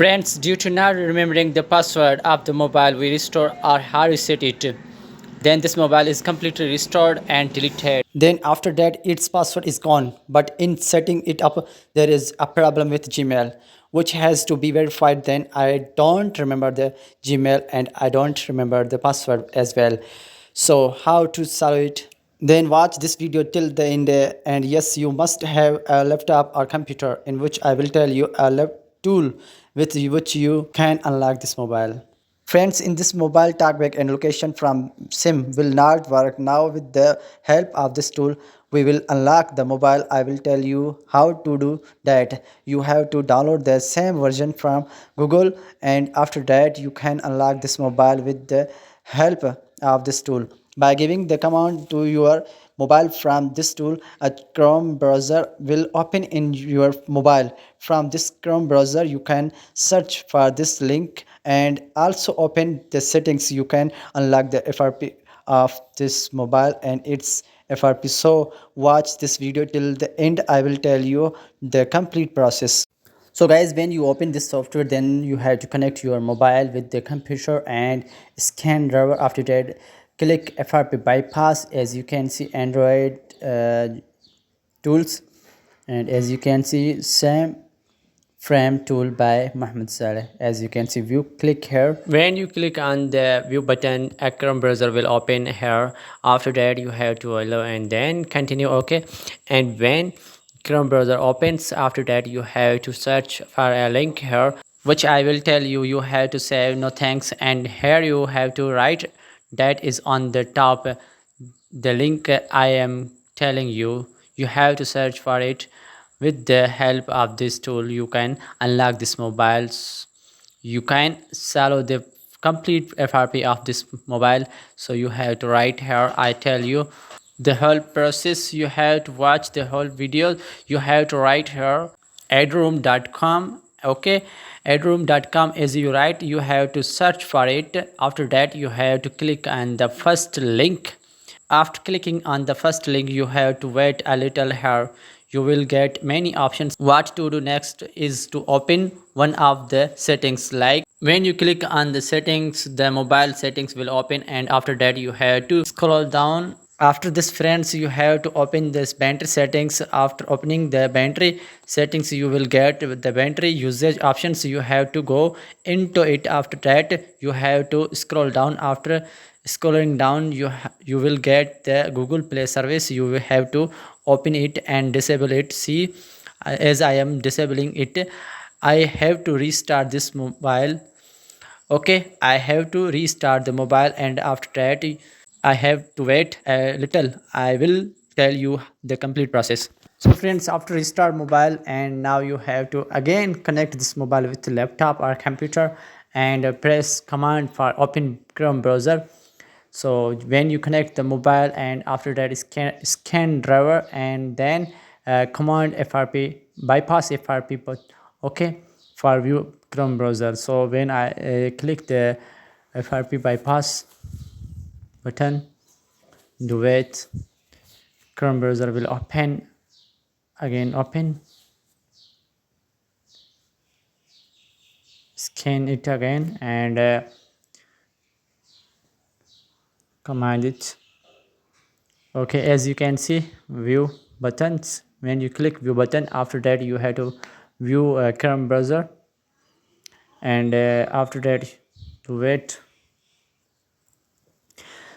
Friends, due to not remembering the password of the mobile we restore or hard reset it, then this mobile is completely restored and deleted. Then after that its password is gone, but in setting it up there is a problem with Gmail which has to be verified. Then I don't remember the Gmail and I don't remember the password as well. So how to solve it? Then watch this video till the end, and yes, you must have a laptop or computer in which I will tell you a tool with which you can unlock this mobile. Friends, in this mobile talkback and location from SIM will not work. Now with the help of this tool, we will unlock the mobile. I will tell you how to do that. You have to download the same version from Google, and after that you can unlock this mobile with the help of this tool. By giving the command to your mobile from this tool, a Chrome browser will open in your mobile. From this Chrome browser you can search for this link and also open the settings. You can unlock the FRP of this mobile and its FRP. So watch this video till the end. I will tell you the complete process. So guys, when you open this software, then you have to connect your mobile with the computer and scan driver. After that, click FRP bypass. As you can see, Android tools, and as you can see, same frame tool by Mohammed Saleh. As you can see, view, click here. When you click on the view button, a Chrome browser will open here. After that you have to allow and then continue. Okay, and when Chrome browser opens, after that you have to search for a link here, which I will tell you. You have to say no thanks, and here you have to write that is on the top the link I am telling you. You have to search for it. With the help of this tool you can unlock this mobiles. You can follow the complete FRP of this mobile. So you have to write here. I tell you the whole process. You have to watch the whole video. You have to write here adroom.com. okay, adroom.com. as you write, you have to search for it. After that you have to click on the first link. After clicking on the first link, you have to wait a little here. You will get many options. What to do next is to open one of the settings. Like when you click on the settings, the mobile settings will open, and after that you have to scroll down. After this, friends, you have to open this battery settings. After opening the battery settings, you will get the battery usage options. You have to go into it. After that you have to scroll down. After scrolling down, you will get the Google Play service. You will have to open it and disable it. See, as I am disabling it, I have to restart this mobile. Okay, I have to restart the mobile, and after that I have to wait a little. I will tell you the complete process. So friends, after restart mobile, and now you have to again connect this mobile with laptop or computer, and press command for open Chrome browser. So when you connect the mobile, and after that scan driver, and then command FRP bypass FRP, but okay, for view Chrome browser. So when I click the FRP bypass button, do wait, Chrome browser will open. Again open, scan it again, and command it. Okay, as you can see, view buttons. When you click view button, after that you have to view Chrome browser, and after that to wait.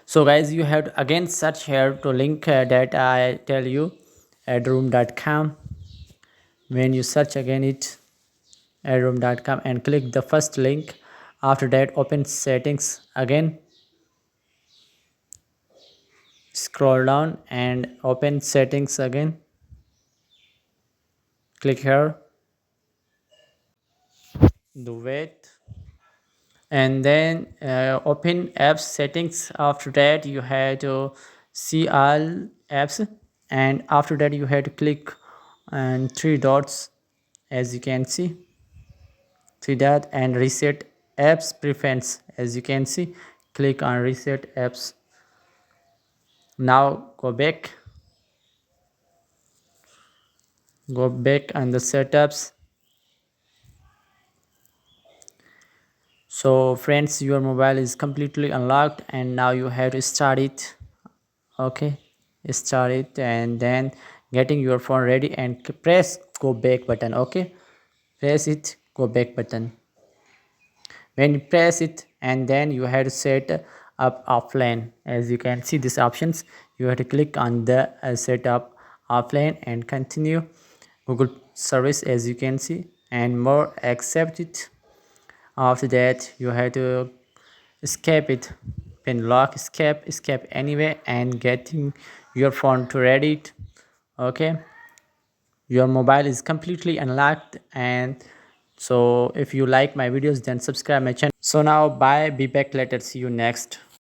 So guys, you have to again search here to link that I tell you, adroom.com. when you search again it, adroom.com, and click the first link. After that open settings again, scroll down and open settings again, click here, do wait, and then open apps settings. After that you have to see all apps, and after that you have to click on three dots. As you can see, three dot, and reset apps preference. As you can see, click on reset apps. Now go back on the setups, So friends, your mobile is completely unlocked and now you have to start it. Okay, start it and then getting your phone ready and press go back button. Okay, press it, go back button. When you press it, and then you have to set up offline. As you can see these options, you have to click on the set up offline and continue Google service, as you can see, and more accept it. After that you have to escape it, pin lock, escape anyway, and getting your phone to ready it. Okay, your mobile is completely unlocked. And so if you like my videos, then subscribe my channel. So now bye, be back later, see you next.